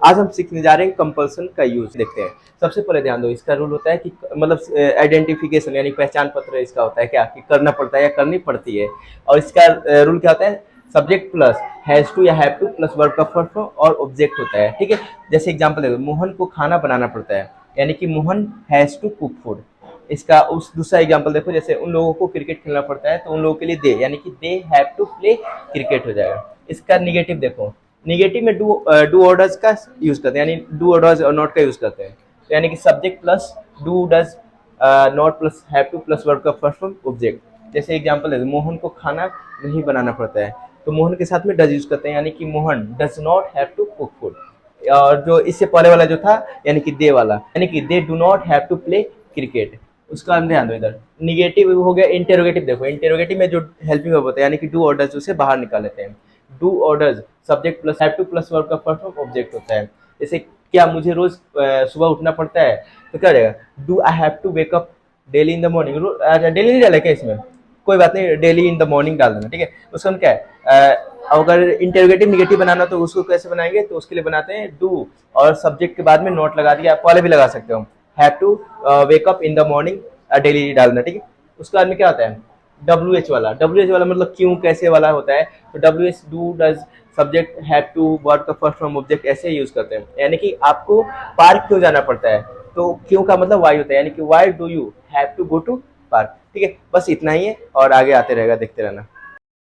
आज हम सीखने जा रहे हैं कंपल्सन का यूज। देखते हैं। सबसे पहले ध्यान दो, इसका रूल होता है कि मतलब आइडेंटिफिकेशन यानी पहचान पत्र इसका होता है क्या कि करना पड़ता है या करनी पड़ती है। और इसका रूल क्या होता है, सब्जेक्ट प्लस हैज टू या हैव टू प्लस वर्ब का फर्स्ट फॉर्म और ऑब्जेक्ट होता है। ठीक है, जैसे एग्जांपल देखो, मोहन को खाना बनाना पड़ता है यानी कि Mohan has to cook food. इसका उस दूसरा एग्जांपल देखो, जैसे उन लोगों को क्रिकेट खेलना पड़ता है तो उन लोगों के लिए दे यानी कि they have to play cricket हो जाएगा। इसका निगेटिव देखो, निगेटिव में डू ऑर्डर्स का यूज करते हैं, यानी डू ऑर्डर्स और नॉट का यूज करते हैं। तो यानी कि subject plus do does not plus have two plus verb का फर्स्ट फॉर्म ऑब्जेक्ट। जैसे एग्जांपल है, मोहन को खाना नहीं बनाना पड़ता है तो मोहन के साथ में डज यूज करते हैं, यानी कि Mohan does not have to cook food. और जो इससे पहले वाला जो था यानी कि दे वाला, यानी कि they do not have to play cricket, उसका ध्यान दो। इधर निगेटिव हो गया इंटेरोगेटिव। देखो इंटेरोगेटिव में जो हेल्पिंग वर्ब होता है यानी कि डू ऑर्डर्स उसे बाहर निकाल लेते हैं। Do orders subject plus have two plus verb का फर्स्ट फॉर्म ऑब्जेक्ट होता है। जैसे क्या मुझे रोज सुबह उठना पड़ता है, तो क्या रहेगा, do I have to wake up daily in the morning. Daily नहीं डाला क्या इसमें, कोई बात नहीं, डेली इन द मॉर्निंग डाल देना। ठीक है, उसका हम क्या है, अगर इंटेरोगेटिव निगेटिव बनाना तो उसको कैसे बनाएंगे, तो उसके लिए बनाते हैं डू और सब्जेक्ट के बाद में नोट लगा दिया, आप पहले भी लगा सकते हो, have to wake up in the morning daily डालना। ठीक है, उसके बाद में क्या होता है, डब्ल्यू एच वाला। डब्ल्यू एच वाला मतलब क्यों कैसे वाला होता है, तो W H do does subject have to verb का फर्स्ट फॉर्म ऑब्जेक्ट ऐसे यूज करते हैं। यानी कि आपको पार्क क्यों जाना पड़ता है, तो क्यों का मतलब वाई होता है, यानी कि why do you have to go to park. ठीक है, बस इतना ही है और आगे आते रहेगा, देखते रहना।